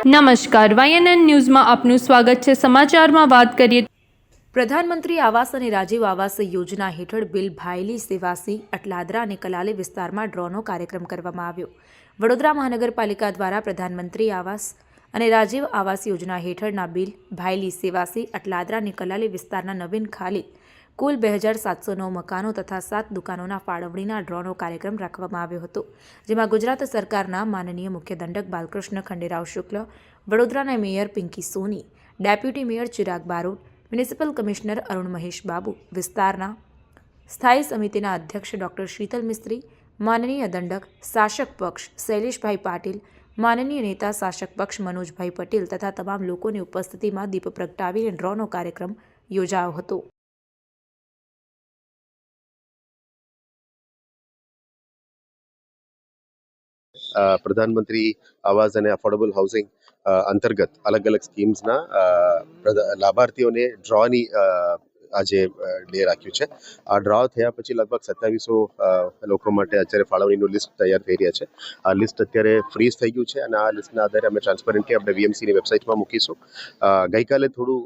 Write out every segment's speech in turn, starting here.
નમસ્કાર, YNN ન્યૂઝમાં આપનું સ્વાગત છે। સમાચારમાં વાત કરીએ। પ્રધાનમંત્રી આવાસ અને રાજીવ આવાસ યોજના હેઠળ બિલ ભાયલી સેવાસી અટલાદરા અને કલાલી વિસ્તારમાં ડ્રોનો કાર્યક્રમ કરવામાં આવ્યો। વડોદરા મહાનગરપાલિકા દ્વારા પ્રધાનમંત્રી આવાસ અને રાજીવ આવાસ યોજના હેઠળના બિલ ભાયલી સેવાસી અટલાદરા અને કલાલી વિસ્તારના નવીન ખાલી કુલ 2709 મકાનો તથા 7 દુકાનોના ફાળવણીના ડ્રોનો કાર્યક્રમ રાખવામાં આવ્યો હતો, જેમાં ગુજરાત સરકારના માનનીય મુખ્ય દંડક બાલકૃષ્ણ ખંડેરાવ શુક્લ, વડોદરાના mayor Pinky Soni, deputy mayor Chirag Barot, municipal commissioner Arun Mahesh Babu, વિસ્તારના સ્થાયી સમિતિના અધ્યક્ષ ડોક્ટર શીતલ મિસ્ત્રી, માનનીય દંડક શાસક પક્ષ શૈલેષભાઈ પાટીલ, માનનીય નેતા શાસક પક્ષ મનોજભાઈ પટેલ તથા તમામ લોકોની ઉપસ્થિતિમાં દીપ પ્રગટાવીને ડ્રોનો કાર્યક્રમ યોજાયો હતો। પ્રધાનમંત્રી આવાસ અને અફોર્ડેબલ હાઉસિંગ અંતર્ગત અલગ અલગ સ્કીમ્સના લાભાર્થીઓને ડ્રોની આજે ડે રાખ્યું છે। આ ડ્રો થયા પછી લગભગ 2700 લોકો માટે અત્યારે ફાળવણીનું લિસ્ટ તૈયાર થઈ રહ્યા છે। આ લિસ્ટ અત્યારે ફ્રીઝ થઈ ગયું છે અને આ લિસ્ટના આધારે અમે ટ્રાન્સપરન્ટલી આપણે વીએમસીની વેબસાઇટમાં મૂકીશું। ગઈકાલે થોડું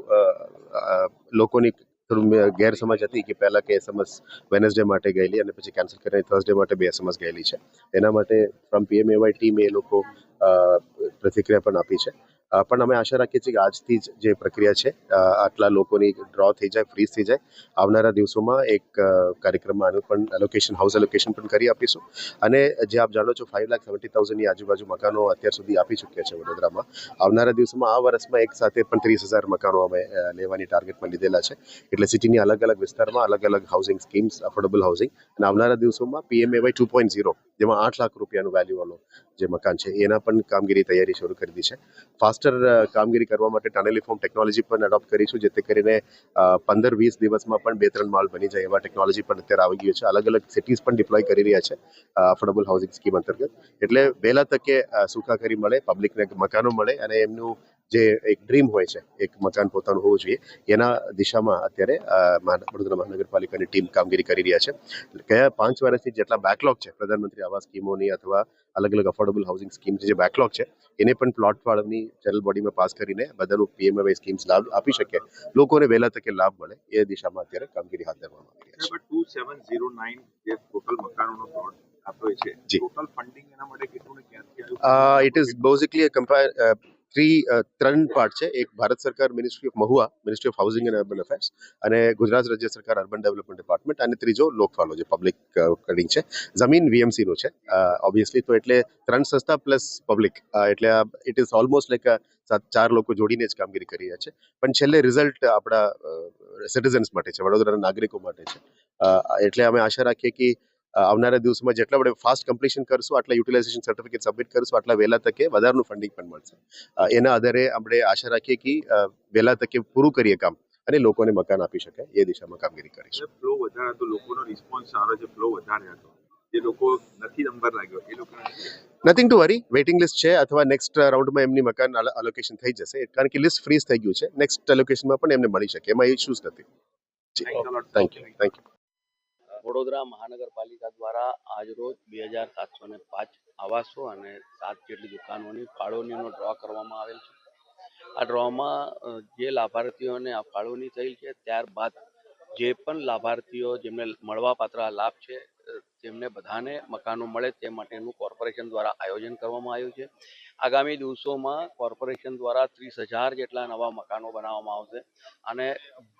લોકોની થોડું ગેરસમજ હતી કે પહેલાં કે એસએમએસ વેનસડે માટે ગયેલી અને પછી કેન્સલ કરીને થર્સડે માટે 2 એસએમએસ ગયેલી છે। એના માટે ફ્રોમ PMAY ટીમે એ લોકો પ્રતિક્રિયા પણ આપી છે। પણ અમે આશા રાખીએ છીએ કે આજથી જ જે પ્રક્રિયા છે આટલા લોકોની ડ્રો થઈ જાય, ફ્રીઝ થઈ જાય। આવનારા દિવસોમાં એક કાર્યક્રમમાં આનું પણ એલોકેશન, હાઉસ એલોકેશન પણ કરી આપીશું। અને જે આપ જાણો છો 5,70,000ની આજુબાજુ મકાનો અત્યાર સુધી આપી ચૂક્યા છે વડોદરામાં। આવનારા દિવસોમાં આ વર્ષમાં એક સાથે પણ 30,000 મકાનો અમે લેવાની ટાર્ગેટમાં લીધેલા છે। એટલે સિટીની અલગ અલગ વિસ્તારમાં અલગ અલગ હાઉસિંગ સ્કીમ્સ, અફોર્ડેબલ હાઉસિંગ, અને આવનારા દિવસોમાં PMAY 2.0 જેમાં 8 લાખ રૂપિયાનું વેલ્યુવાળો જે મકાન છે એના પણ કામગીરી તૈયારી શરૂ કરી દીધી છે। ફાસ્ટર કામગીરી કરવા માટે ટનલી ફોર્મ ટેકનોલોજી પણ એડોપ્ટ કરીશું, જેથી કરીને 15-20 દિવસમાં પણ 2-3 માળ બની જાય એવા ટેકનોલોજી પણ અત્યારે આવી ગયું છે। અલગ અલગ સિટીઝ પણ ડિપ્લોય કરી રહ્યા છે અફોર્ડેબલ હાઉસિંગ સ્કીમ અંતર્ગત। એટલે વહેલા તકે સુખાકારી મળે, પબ્લિકને મકાનો મળે અને એમનું જે એક ડ્રીમ હોય છે એક મકાન પોતાનું હોવું જોઈએ, એના દિશામાં અત્યારે વડોદરા મહાનગરપાલિકાની ટીમ કામગીરી કરી રહ્યા છે। ગયા 5 વર્ષથી જેટલા બેકલોગ છે પ્રધાનમંત્રી આવાસ સ્કીમોની અથવા અલગ અલગ અફોર્ડેબલ હાઉસિંગ સ્કીમ જે બેકલોગ છે એને પણ પ્લોટ ફાળવણી જનરલ બોડીમાં પાસ કરીને બધાનું PMAY સ્કીમ્સ લાભ આપી શકે, લોકોને વહેલા તકે લાભ મળે એ દિશામાં અત્યારે કામગીરી હાથ ધરવામાં આવી રહી છે। 2709 જે ટોટલ મકાનોનો પ્લોટ આપ્યો છે, ટોટલ ફંડિંગ એના માટે કેટલું ને ક્યાંથી આવ્યું? ઇટ ઇઝ બેઝિકલી ત્રણ પાર્ટ છે। એક ભારત સરકાર ministry of Mahuva, ministry of housing and urban affairs, અને ગુજરાત રાજ્ય સરકાર અર્બન ડેવલપમેન્ટ ડિપાર્ટમેન્ટ, અને ત્રીજો લોકફાળો જે પબ્લિક ફંડિંગ છે। જમીન VMC નું છે ઓબ્વિયસલી, તો એટલે 3 સંસ્થા પ્લસ પબ્લિક, એટલે ઇટ ઇઝ ઓલમોસ્ટ લાઈક 4 લોકો જોડીને જ કામગીરી કરી રહ્યા છે। પણ છેલ્લે રિઝલ્ટ આપણા સિટીઝન્સ માટે છે, વડોદરાના નાગરિકો માટે છે। એટલે અમે આશા રાખીએ કે આવનારા દિવસોમાં જેટલા આપણે ફાસ્ટ કમ્પ્લીશન કરશું, આટલા યુટિલાઇઝેશન સર્ટિફિકેટ સબમિટ કરશું, આટલા વહેલા તકે વધારાનું ફંડિંગ પણ મળશે। એના આધારે આપણે આશા રાખીએ કે વહેલા તકે પૂરું કરીએ કામ અને લોકોને મકાન આપી શકાય એ દિશામાં કામગીરી કરીશું। ફ્લો વધારે હતો, લોકોનો રિસ્પોન્સ સારો છે, ફ્લો વધારે હતો, જે લોકો નથી નંબર લાગ્યો એ લોકો nothing to worry, waiting list છે અથવા નેક્સ્ટ રાઉન્ડમાં એમની મકાન અલોકેશન થઈ જશે, કારણ કે લિસ્ટ ફ્રીઝ થઈ ગયું છે। નેક્સ્ટ એલોકેશનમાં પણ એમને મળી શકે, એમાં ઇશ્યુઝ નથી। Thank you. વડોદરા મહાનગરપાલિકા દ્વારા આજરોજ 2705 આવાસો અને 7 જેટલી દુકાનોની ફાળવણીનો ડ્રો કરવામાં આવેલ છે। આ ડ્રોમાં જે લાભાર્થીઓને આ ફાળવણી થયેલ છે, ત્યારબાદ જે પણ લાભાર્થીઓ જેમને મળવાપાત્ર લાભ છે તેમને બધાને મકાનો મળે તે માટેનું કોર્પોરેશન દ્વારા આયોજન કરવામાં આવ્યું છે। આગામી દિવસોમાં કોર્પોરેશન દ્વારા 30,000 જેટલા નવા મકાનો બનાવવામાં આવશે અને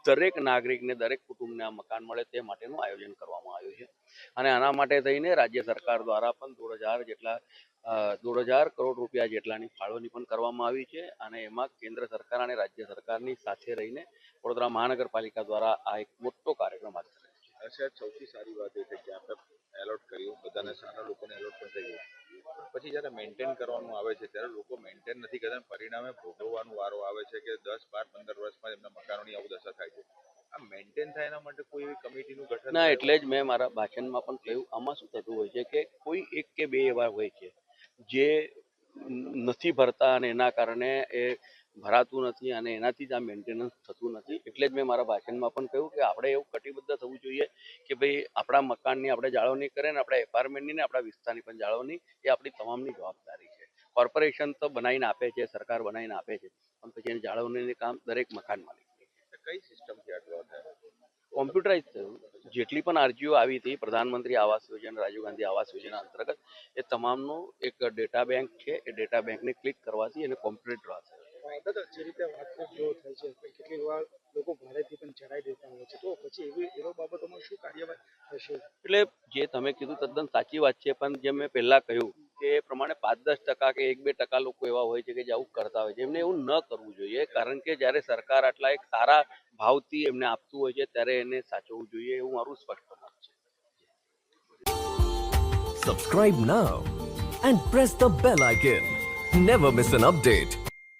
દરેક નાગરિકને, દરેક કુટુંબને આ મકાન મળે તે માટેનું આયોજન કરવામાં આવ્યું છે। અને આના માટે થઈને રાજ્ય સરકાર દ્વારા પણ 1,500 કરોડ રૂપિયા જેટલાની ફાળવણી પણ કરવામાં આવી છે। અને એમાં કેન્દ્ર સરકાર અને રાજ્ય સરકારની સાથે રહીને વડોદરા મહાનગરપાલિકા દ્વારા આ એક મોટો કાર્યક્રમ હાથ ધરાયો છે। સૌથી સારી વાત એ છે કે આપણે એલોટ કર્યું, બધાને સારા લોકોને એલોટ પણ થઈ ગયું, પછી જ્યારે મેન્ટેન કરવાનું આવે છે ત્યારે લોકો મેન્ટેન નથી કરતા, પરિણામે ભોગવવાનું વારો આવે છે કે 10, 12, 15 વર્ષમાં એમના મકાનોની આવું દશા થાય છે। આ મેન્ટેન થાય એના માટે કોઈ એવી કમિટીનું ગઠન ના, એટલે જ મેં મારા ભાષણમાં પણ કહ્યું, આમાં શું થતું હોય છે કે કોઈ 1 કે 2 એવા હોય છે જે નથી ભરતા અને એના કારણે એ ભરાતું નથી અને એનાથી જ આ મેન્ટેનન્સ થતું નથી। એટલે જ મેં મારા ભાષણમાં પણ કહ્યું કે આપણે એવું કટિબદ્ધ થવું જોઈએ કે ભાઈ આપણા મકાનની આપણે જાળવણી કરીએ ને આપણા એપાર્ટમેન્ટની ને આપણા વિસ્તારની પણ જાળવણી એ આપણી તમામની જવાબદારી છે। કોર્પોરેશન તો બનાવીને આપે છે, સરકાર બનાવીને આપે છે, પણ પછી એની જાળવણીનું કામ દરેક મકાન માલિક. કઈ સિસ્ટમથી આ ડ્રો થાય? કોમ્પ્યુટરાઇઝ થયું. જેટલી પણ અરજીઓ આવી હતી પ્રધાનમંત્રી આવાસ યોજના, રાજીવ ગાંધી આવાસ યોજના અંતર્ગત, એ તમામનું એક ડેટા બેંક છે. એ ડેટા બેંકને ક્લિક કરવાથી એને કોમ્પ્યુટર ડ્રો થયો. જે રીતે વાત જો થાય છે કેટલીક વાર લોકો ભાડેથી પણ ચડાવી દેતા હોય છે, તો પછી એવી બાબતોમાં શું કાર્યવાહી થશે? એટલે જે તમે કીધું તદ્દન સાચી વાત છે, પણ જેમ મેં પહેલા કહ્યું કે એ પ્રમાણે 5-10% કે 1-2% લોકો એવા હોય છે કે જે આવું કરતા હોય છે. એમને એવું ન કરવું જોઈએ, કારણ કે જ્યારે સરકાર આટલા એક સારા ભાવથી એમને આપતું હોય છે ત્યારે એને સાચવવું જોઈએ, એવું મારું સ્પષ્ટ મત છે. Subscribe now and press the bell icon. Never miss an update.